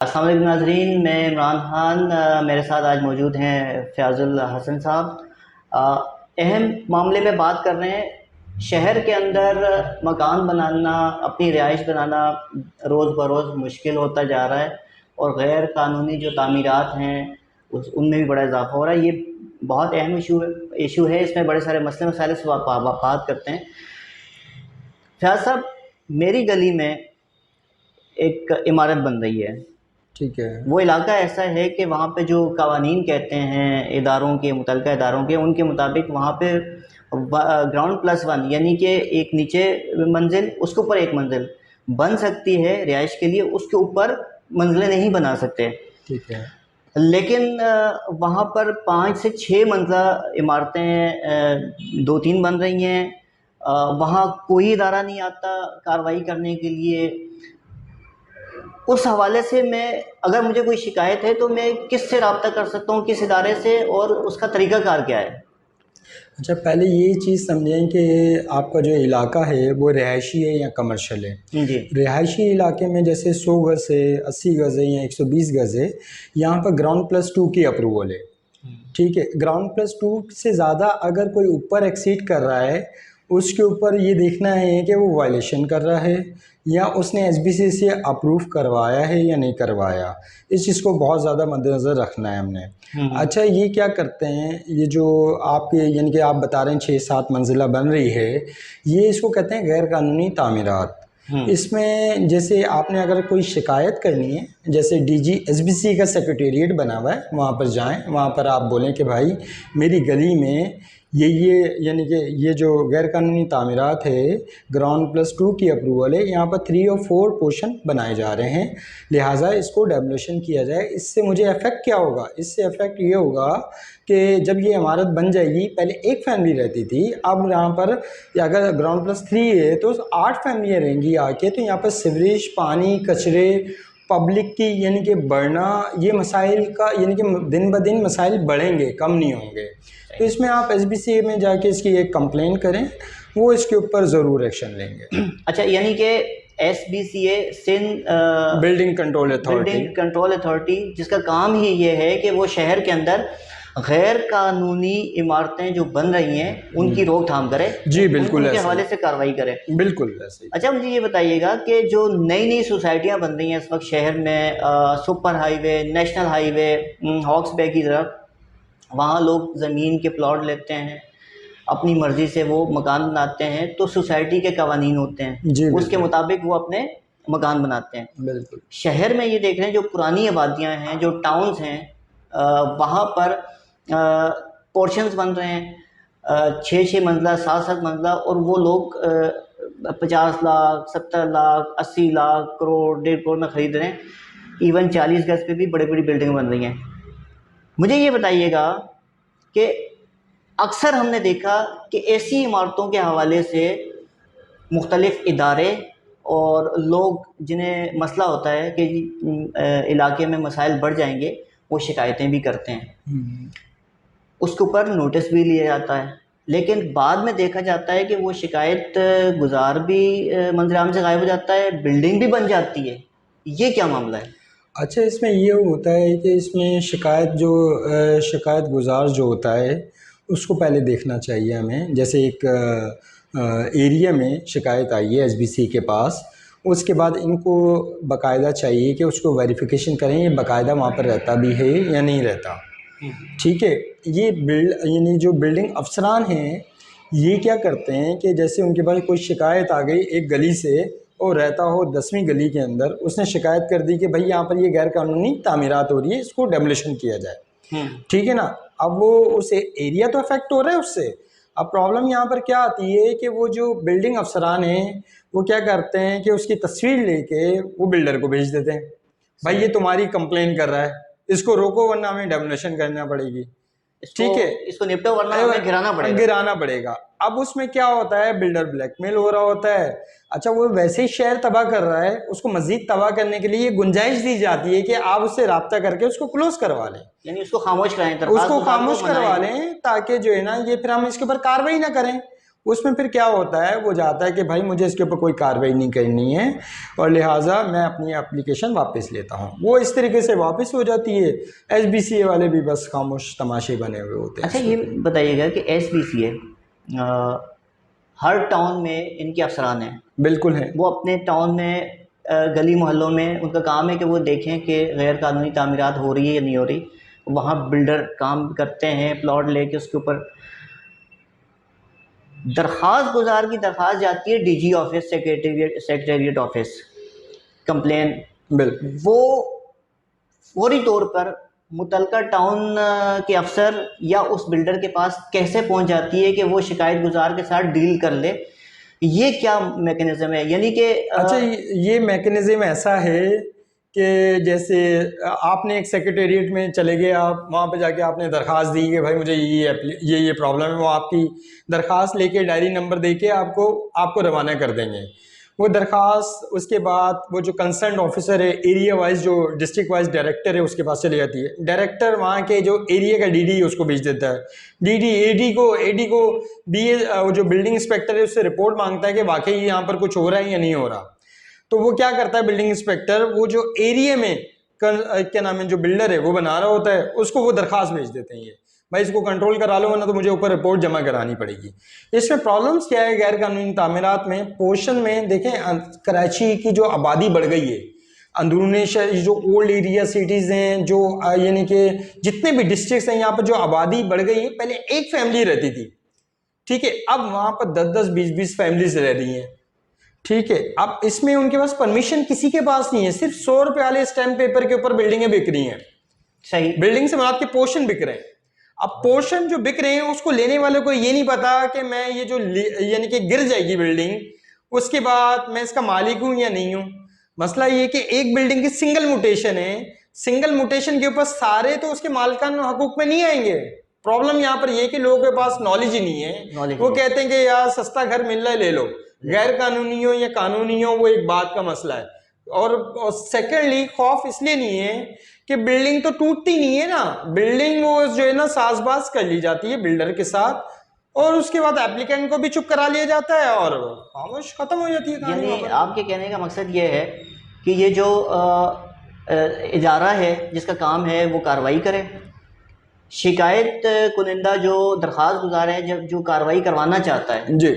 अस्सलाम वालेकुम नाज़रीन, मैं इमरान खान। मेरे साथ आज मौजूद हैं फ़याज़ुल हसन साहब। अहम मामले में बात कर रहे हैं। शहर के अंदर मकान बनाना, अपनी रिहाइश बनाना रोज़ बरोज़ मुश्किल होता जा रहा है और गैर कानूनी जो तामीरात हैं उनमें भी बड़ा इजाफा हो रहा है। ये बहुत अहम इशू है। इसमें बड़े सारे मसले मसाइल से बात करते हैं। फयाज साहब, मेरी गली में एक इमारत बन रही है। ठीक है। वो इलाका ऐसा है कि वहाँ पे जो कवानीन कहते हैं इदारों के, मुतल्लिका इदारों के, उनके मुताबिक वहाँ पे ग्राउंड प्लस वन यानी कि एक नीचे मंजिल, उसके ऊपर एक मंजिल बन सकती है रिहाइश के लिए, उसके ऊपर मंजिलें नहीं बना सकते। ठीक है। लेकिन वहाँ पर 5 से 6 मंजिला इमारतें दो तीन बन रही हैं। वहाँ कोई इदारा नहीं आता कार्रवाई करने के लिए। उस हवाले से मैं, अगर मुझे कोई शिकायत है तो मैं किससे रब्ता कर सकता हूँ, किस इदारे से, और उसका तरीक़ाकार क्या है? अच्छा, पहले ये चीज़ समझें कि आपका जो इलाका है वो रिहायशी है या कमर्शियल है। जी। रिहायशी इलाके में जैसे 100 गज़ है, 80 गज़ है या 120 गज़ है, यहाँ पर ग्राउंड प्लस 2 की अप्रूवल है। ठीक है। ग्राउंड प्लस 2 से ज़्यादा अगर कोई ऊपर एक्सीड कर रहा है, उसके ऊपर ये देखना है कि वो वायलेशन कर रहा है या उसने एसबीसी से अप्रूव करवाया है या नहीं करवाया। इस चीज़ को बहुत ज़्यादा मद्देनज़र रखना है हमने। अच्छा, ये क्या करते हैं, ये जो आपके यानी कि आप बता रहे हैं 6-7 मंजिला बन रही है, ये इसको कहते हैं गैर कानूनी तामीरात। इसमें जैसे आपने अगर कोई शिकायत करनी है, जैसे डीजी एसबीसी का सेक्रेटेरिएट बना हुआ है, वहाँ पर जाएं, वहाँ पर आप बोलें कि भाई मेरी गली में ये यानी कि ये जो गैर कानूनी तामीरात है, ग्राउंड प्लस 2 की अप्रूवल है, यहाँ पर 3 और 4 पोर्शन बनाए जा रहे हैं, लिहाजा इसको डेमोलिशन किया जाए। इससे मुझे इफ़ेक्ट क्या होगा? इससे इफ़ेक्ट ये होगा कि जब ये इमारत बन जाएगी, पहले एक फैमिली रहती थी, अब यहाँ पर अगर ग्राउंड प्लस 3 है तो 8 फैमिलियाँ रहेंगी आके, तो यहाँ पर सीवरेज, पानी, कचरे, पब्लिक की यानी कि बढ़ना, ये मसाइल का यानी कि दिन ब दिन मसाइल बढ़ेंगे, कम नहीं होंगे। तो इसमें आप एसबीसी में जाके इसकी एक कंप्लेन करें, वो इसके ऊपर ज़रूर एक्शन लेंगे। अच्छा, यानी कि SBCA, Sindh building control authority, जिसका काम ही ये है कि वो शहर के अंदर गैर कानूनी इमारतें जो बन रही हैं उनकी रोकथाम करे। जी बिल्कुल, उनके हवाले से कार्रवाई करे। बिल्कुल ऐसे ही। अच्छा, मुझे ये बताइएगा कि जो नई नई सोसाइटियाँ बन रही हैं इस वक्त शहर में, super highway, national highway, Hawkes Bay की तरफ, वहाँ लोग ज़मीन के प्लॉट लेते हैं, अपनी मर्ज़ी से वो मकान बनाते हैं, तो सोसाइटी के कवानीन होते हैं, उसके मुताबिक वो अपने मकान बनाते हैं। बिल्कुल। शहर में ये देख रहे हैं जो पुरानी आबादियाँ हैं, जो टाउन्स हैं, वहाँ पर पोर्शंस बन रहे हैं 6-6 मंजिला, 7-7 मंजिला, और वो लोग 50 लाख, 70 लाख, 80 लाख, करोड़, 1.5 करोड़ में ख़रीद रहे हैं। इवन 40 गज पे भी बड़ी बड़ी बिल्डिंग बन रही हैं। मुझे ये बताइएगा कि अक्सर हमने देखा कि ऐसी इमारतों के हवाले से मुख्तलिफ़ इदारे और लोग जिन्हें मसला होता है कि इलाके में मसाइल बढ़ जाएंगे, वो शिकायतें भी करते हैं, उसके ऊपर नोटिस भी लिया जाता है, लेकिन बाद में देखा जाता है कि वो शिकायत गुजार भी मंजराम से गायब हो जाता है, बिल्डिंग भी बन जाती है। ये क्या मामला है? अच्छा, इसमें ये होता है कि इसमें शिकायत गुजार जो होता है उसको पहले देखना चाहिए हमें। जैसे एक एरिया में शिकायत आई है एसबीसी के पास, उसके बाद इनको बाकायदा चाहिए कि उसको वेरिफिकेशन करें ये बाकायदा वहाँ पर रहता भी है या नहीं रहता। ठीक है। ये यानी जो बिल्डिंग अफसरान हैं, ये क्या करते हैं कि जैसे उनके पास कोई शिकायत आ गई एक गली से, और रहता हो 10वीं गली के अंदर, उसने शिकायत कर दी कि भाई यहाँ पर ये गैर कानूनी तामीरात हो रही है, इसको डेमोलिशन किया जाए। ठीक है ना। अब वो उस एरिया तो अफेक्ट हो रहा है उससे। अब प्रॉब्लम यहाँ पर क्या आती है कि वो जो बिल्डिंग अफसरान हैं वो क्या करते हैं कि उसकी तस्वीर लेके वो बिल्डर को भेज देते हैं, भाई ये तुम्हारी कंप्लेन कर रहा है, इसको रोको वरना हमें डेमोलिशन करना पड़ेगी। ठीक है, इसको निपटो वरना हमें गिराना पड़ेगा। अब उसमें क्या होता है, बिल्डर ब्लैकमेल हो रहा होता है। अच्छा, वो वैसे ही शहर तबाह कर रहा है, उसको मजीद तबाह करने के लिए गुंजाइश दी जाती है कि आप उससे राब्ता करके उसको क्लोज करवा लें, यानी उसको खामोश कराएं, उसको खामोश करवा लें, ताकि जो है ना ये फिर हम इसके ऊपर कार्रवाई ना करें। उसमें फिर क्या होता है, वो जाता है कि भाई मुझे इसके ऊपर कोई कार्रवाई नहीं करनी है और लिहाजा मैं अपनी एप्लीकेशन वापस लेता हूँ। वो इस तरीके से वापस हो जाती है। SBCA वाले भी बस खामोश तमाशे बने हुए होते हैं। अच्छा ये बताइएगा कि SBCA हर टाउन में इनके अफसरान हैं, बिल्कुल है। वो अपने टाउन में गली मोहल्लों में उनका काम है कि वो देखें कि गैर कानूनी तामीरात हो रही है या नहीं हो रही। वहाँ बिल्डर काम करते हैं, प्लॉट लेके उसके ऊपर दरख्वास्त गुजार की दरख्वास्त जाती है DG office, secretariat office, complain, बिल्कुल वो फौरी तौर पर मुतलका टाउन के अफसर या उस बिल्डर के पास कैसे पहुंच जाती है कि वो शिकायत गुजार के साथ डील कर ले? ये क्या मैकेनिज्म है? यानी कि अच्छा, ये मैकेनिज्म ऐसा है कि जैसे आपने एक सेक्रेटेरिएट में चले गए, आप वहाँ पे जाके आपने दरख्वास्त दी कि भाई मुझे ये प्रॉब्लम है, वो आपकी दरख्वास्त लेके डायरी नंबर दे के आपको रवाना कर देंगे। वो दरख्वास्त उसके बाद वो जो कंसर्न ऑफिसर है एरिया वाइज, जो डिस्ट्रिक्ट वाइज डायरेक्टर है, उसके पास चली जाती है। डायरेक्टर वहाँ के जो एरिया का DD है उसको भेज देता है। AD को वो जो बिल्डिंग इंस्पेक्टर है उससे रिपोर्ट मांगता है कि वाकई यहाँ पर कुछ हो रहा है या नहीं हो रहा। तो वो क्या करता है बिल्डिंग इंस्पेक्टर, वो जो एरिया में क्या नाम है जो बिल्डर है वो बना रहा होता है, उसको वो दरख्वास्त भेज देते हैं, ये भाई इसको कंट्रोल करा लो वरना तो मुझे ऊपर रिपोर्ट जमा करानी पड़ेगी। इसमें प्रॉब्लम्स क्या है गैर कानूनी तामीरात में? पोर्शन में देखें, कराची की जो आबादी बढ़ गई है, अंदरूनी जो ओल्ड एरिया सिटीज हैं, जो यानी कि जितने भी डिस्ट्रिक्ट्स हैं, यहाँ पर जो आबादी बढ़ गई है, पहले एक फैमिली रहती थी, ठीक है, अब वहां पर 10-10, 20-20 फैमिलीज रह रही हैं, ठीक है। अब इसमें उनके पास परमिशन किसी के पास नहीं है, सिर्फ 100 रुपए वाले स्टैम्प पेपर के ऊपर बिल्डिंगें बिक रही हैं। सही, बिल्डिंग से मुराद के पोर्शन बिक रहे हैं। अब पोर्शन जो बिक रहे हैं उसको लेने वाले को ये नहीं पता कि मैं ये जो यानी कि गिर जाएगी बिल्डिंग, उसके बाद मैं इसका मालिक हूं या नहीं हूं। मसला ये कि एक बिल्डिंग की सिंगल म्यूटेशन है, सिंगल म्यूटेशन के ऊपर सारे तो उसके मालिकान हकूक में नहीं आएंगे। प्रॉब्लम यहाँ पर ये कि लोगों के पास नॉलेज ही नहीं है, वो कहते हैं कि यार सस्ता घर मिल रहा है ले लो, गैर कानूनी हो या कानूनी हो वो एक बात का मसला है। और सेकेंडली खौफ इसलिए नहीं है कि बिल्डिंग तो टूटती नहीं है ना, बिल्डिंग वो जो है ना साजबाज कर ली जाती है बिल्डर के साथ, और उसके बाद एप्लीकेंट को भी चुप करा लिया जाता है और खामोश खत्म हो जाती है कहानी। यानी आपके कहने का मकसद ये है कि ये जो इदारा है जिसका काम है वो कार्रवाई करे, शिकायत कुनिंदा जो दरख्वास्त गुजार है जो कार्रवाई करवाना चाहता है जी,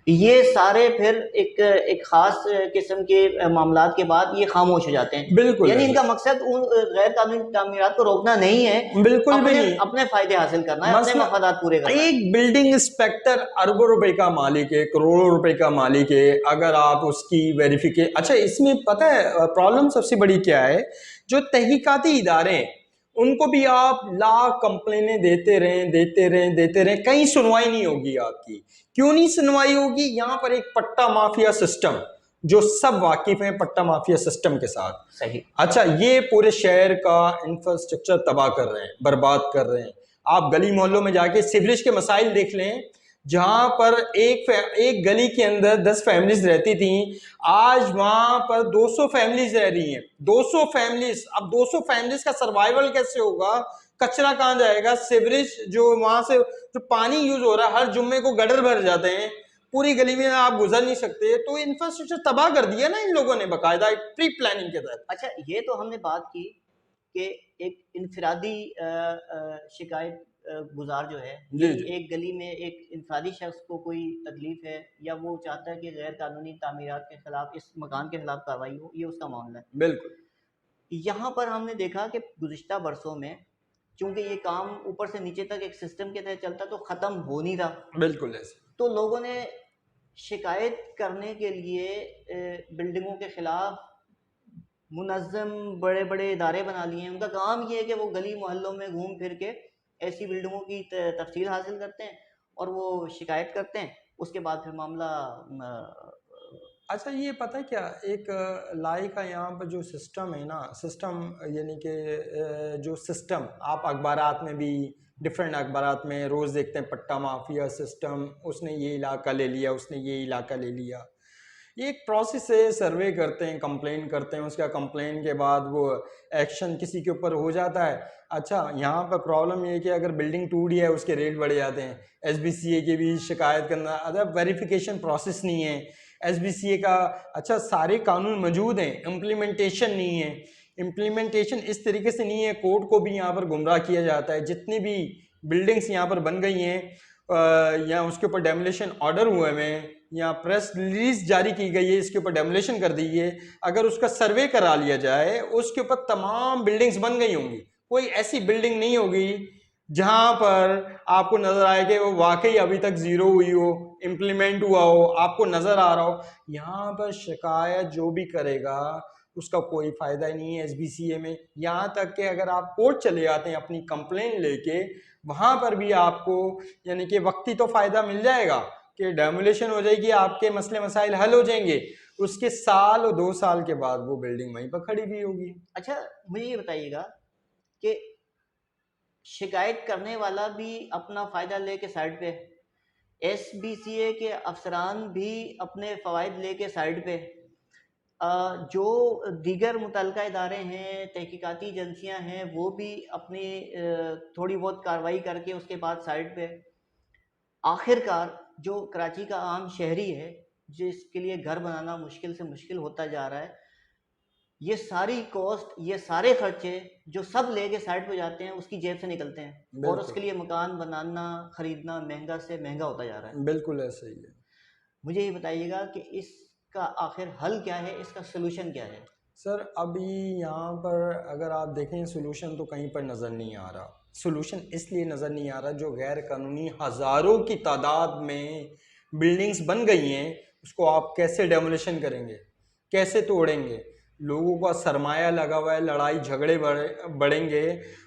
ये सारे फिर एक ख़ास किस्म के मामलात के बाद ये खामोश हो जाते हैं। बिल्कुल, यानी इनका मकसद उन गैर कानूनी तामीरात को रोकना नहीं है, बिल्कुल भी नहीं, अपने फ़ायदे हासिल करना है, अपने मफादात पूरे करना है। एक बिल्डिंग इंस्पेक्टर अरबों रुपए का मालिक है, करोड़ों रुपए का मालिक है, अगर आप उसकी वेरिफिकेशन, अच्छा इसमें पता है प्रॉब्लम सबसे बड़ी क्या है, जो तहकीकाती इदारे हैं उनको भी आप लाख कंप्लेनें देते रहें, कहीं सुनवाई नहीं होगी आपकी। क्यों नहीं सुनवाई होगी? यहाँ पर एक पट्टा माफिया सिस्टम, जो सब वाकिफ हैं पट्टा माफिया सिस्टम के साथ। सही, अच्छा, ये पूरे शहर का इंफ्रास्ट्रक्चर तबाह कर रहे हैं, बर्बाद कर रहे हैं। आप गली मोहल्लों में जाके सीवरेज के मसाइल देख लें, जहां पर एक गली के अंदर 10 फैमिलीज रहती थी, आज वहां पर 200 फैमिलीज रह रही हैं। 200 फैमिलीज, अब 200 फैमिलीज का सर्वाइवल कैसे होगा? कचरा कहाँ जाएगा? सीवरेज जो वहां से जो पानी यूज हो रहा है, हर जुम्मे को गटर भर जाते हैं, पूरी गली में आप गुजर नहीं सकते। तो इंफ्रास्ट्रक्चर तबाह कर दिया ना इन लोगों ने बाकायदा एक प्री प्लानिंग के तहत। अच्छा ये तो हमने बात की कि एक इनफरादी शिकायत गुजार जो है, जी, जी। एक गली में एक इनफरादी शख्स को कोई तकलीफ है या वो चाहता है कि गैर कानूनी तामीरात के खिलाफ इस मकान के खिलाफ कार्रवाई हो, ये उसका मामला है। बिल्कुल, यहाँ पर हमने देखा कि गुज़िश्ता बरसों में चूंकि ये काम ऊपर से नीचे तक एक सिस्टम के तहत चलता तो ख़त्म हो नहीं रहा, बिल्कुल ऐसे। तो लोगों ने शिकायत करने के लिए बिल्डिंगों के खिलाफ मुनज़्ज़म बड़े बड़े इदारे बना लिए हैं। उनका काम ये है कि वो गली मोहल्लों में घूम फिर के ऐसी बिल्डिंगों की तफसील हासिल करते हैं और वो शिकायत करते हैं, उसके बाद फिर मामला अच्छा, ये पता है क्या, एक लाई का यहाँ पर जो सिस्टम है ना, सिस्टम यानी कि जो सिस्टम आप अखबारात में भी, डिफरेंट अखबारात में रोज़ देखते हैं, पट्टा माफिया सिस्टम, उसने ये इलाका ले लिया, उसने ये इलाका ले लिया। ये एक प्रोसेस है, सर्वे करते हैं, कंप्लेन करते हैं, उसका कंप्लेन के बाद वो एक्शन किसी के ऊपर हो जाता है। अच्छा, यहाँ पर प्रॉब्लम ये है कि अगर बिल्डिंग टूट है उसके रेट बढ़ जाते हैं, एसबीसीए के भी शिकायत करना, अदर वेरिफिकेशन प्रोसेस नहीं है एसबीसीए का। अच्छा, सारे कानून मौजूद हैं, इम्प्लीमेंटेशन नहीं है, इम्प्लीमेंटेशन इस तरीके से नहीं है, कोर्ट को भी यहाँ पर गुमराह किया जाता है। जितनी भी बिल्डिंग्स यहाँ पर बन गई हैं या उसके ऊपर डेमोलिशन ऑर्डर हुए हैं या प्रेस रिलीज जारी की गई है इसके ऊपर डेमोलिशन कर दी है, अगर उसका सर्वे करा लिया जाए उसके ऊपर तमाम बिल्डिंग्स बन गई होंगी। कोई ऐसी बिल्डिंग नहीं होगी जहां पर आपको नजर आए कि वो वाकई अभी तक जीरो हुई हो, इम्प्लीमेंट हुआ हो, आपको नजर आ रहा हो। यहाँ पर शिकायत जो भी करेगा उसका कोई फायदा ही नहीं है एसबीसीए में। यहाँ तक कि अगर आप कोर्ट चले जाते हैं अपनी कंप्लेन लेके, वहां पर भी आपको यानी कि वक्ती तो फायदा मिल जाएगा कि डेमोलिशन हो जाएगी, आपके मसले मसाइल हल हो जाएंगे, उसके साल और 2 साल के बाद वो बिल्डिंग वहीं पर खड़ी भी होगी। अच्छा, मुझे ये बताइएगा कि शिकायत करने वाला भी अपना फ़ायदा लेके साइड पे, एसबीसीए के अफसरान भी अपने फ़वाइद लेके साइड पे, जो दीगर मुतल्लिका इदारे हैं, तहकीकाती एजेंसियाँ हैं, वो भी अपनी थोड़ी बहुत कार्रवाई करके उसके बाद साइड पे। आखिरकार जो कराची का आम शहरी है, जिसके लिए घर बनाना मुश्किल से मुश्किल होता जा रहा है, ये सारी कॉस्ट, ये सारे खर्चे जो सब लेके साइड पे जाते हैं उसकी जेब से निकलते हैं, और उसके बिल्कुल लिए मकान बनाना खरीदना महंगा से महंगा होता जा रहा है। बिल्कुल ऐसा ही है। मुझे ये बताइएगा कि इसका आखिर हल क्या है, इसका सोल्यूशन क्या है? सर अभी यहाँ पर अगर आप देखें सोल्यूशन तो कहीं पर नज़र नहीं आ रहा। सोल्यूशन इसलिए नज़र नहीं आ रहा, जो गैर कानूनी हज़ारों की तादाद में बिल्डिंग्स बन गई हैं उसको आप कैसे डेमोलिशन करेंगे, कैसे तोड़ेंगे? लोगों का सरमाया लगा हुआ है, लड़ाई झगड़े बढ़ेंगे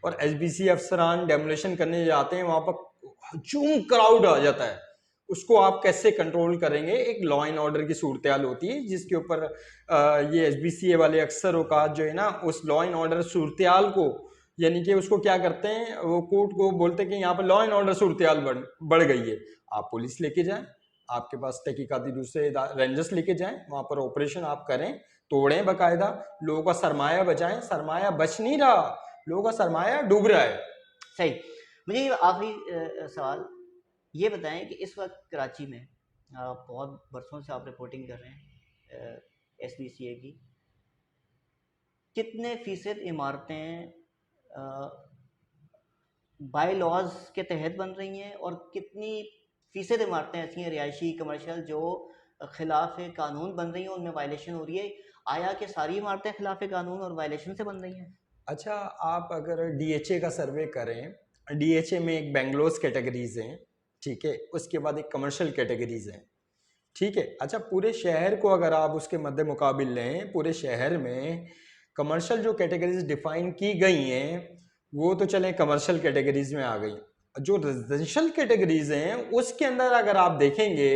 और एसबीसी अफसरान डेमोलिशन करने जाते हैं, वहाँ पर हजूम क्राउड आ जाता है, उसको आप कैसे कंट्रोल करेंगे? एक लॉ एंड ऑर्डर की सूरत हाल होती है जिसके ऊपर ये एसबीसीए वाले अक्सर औकात जो है ना उस लॉ एंड ऑर्डर सूरत हाल को, यानी कि उसको क्या करते हैं, वो कोर्ट को बोलते हैं कि यहाँ पर लॉ एंड ऑर्डर सूरत हाल बढ़ गई है, आप पुलिस लेके जाएं, आपके पास तहकीकाती दूसरे रेंजर्स लेके जाएं, वहां पर ऑपरेशन आप करें, तोड़ें, बाकायदा लोगों का सरमाया बचाएं। सरमाया बच नहीं रहा, लोगों का सरमाया डूब रहा है। सही। मुझे ये आखिरी सवाल ये बताएं कि इस वक्त कराची में बहुत बरसों से आप रिपोर्टिंग कर रहे हैं एसबीसीए की, कितने फ़ीसद इमारतें बाय लॉज के तहत बन रही हैं और कितनी फ़ीसद इमारतें ऐसी हैं रिहायशी कमर्शियल जो खिलाफ कानून बन रही हैं, उनमें वायलेशन हो रही है? आया कि सारी इमारतें खिलाफ कानून और वायलेशन से बन रही हैं? अच्छा, आप अगर डीएचए का सर्वे करें, डीएचए में एक बेंगलोस कैटेगरीज हैं, ठीक है, उसके बाद एक कमर्शियल कैटेगरीज हैं, ठीक है। अच्छा, पूरे शहर को अगर आप उसके मद्दे मुकाबिल लें, पूरे शहर में कमर्शियल जो कैटेगरीज डिफाइन की गई हैं वो तो चलें कमर्शियल कैटेगरीज में आ गई, जो रेजिडेंशियल कैटेगरीज हैं उसके अंदर अगर आप देखेंगे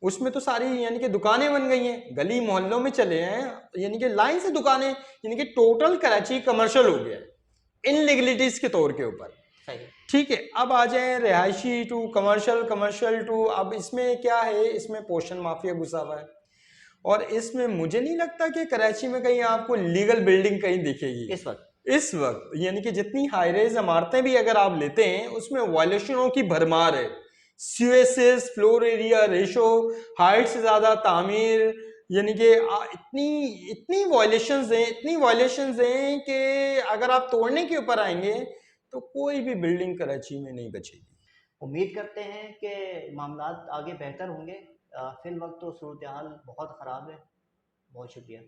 उसमें तो सारी यानी कि दुकानें बन गई हैं, गली मोहल्लों में चले हैं, यानी कि लाइन से दुकानें, यानी कि टोटल कराची कमर्शियल हो गया है इनलीगलिटीज के तौर के ऊपर। सही। ठीक है, अब आ जाए रिहायशी टू कमर्शियल, कमर्शियल टू, अब इसमें क्या है, इसमें पोषण माफिया घुसा हुआ है और इसमें मुझे नहीं लगता कि कराची में कहीं आपको लीगल बिल्डिंग कहीं दिखेगी इस वक्त। यानी कि जितनी हाई रेज इमारतें भी अगर आप लेते हैं उसमें वायलेशनों की भरमार है, CSS, floor area ratio, height से ज्यादा तामीर, यानी कि इतनी इतनी वायलेशंस हैं, इतनी वायलेशंस हैं कि अगर आप तोड़ने के ऊपर आएंगे तो कोई भी बिल्डिंग कराची में नहीं बचेगी। उम्मीद करते हैं कि मामलात आगे बेहतर होंगे। फिल वक्त तो सूरत हाल बहुत ख़राब है। बहुत शुक्रिया।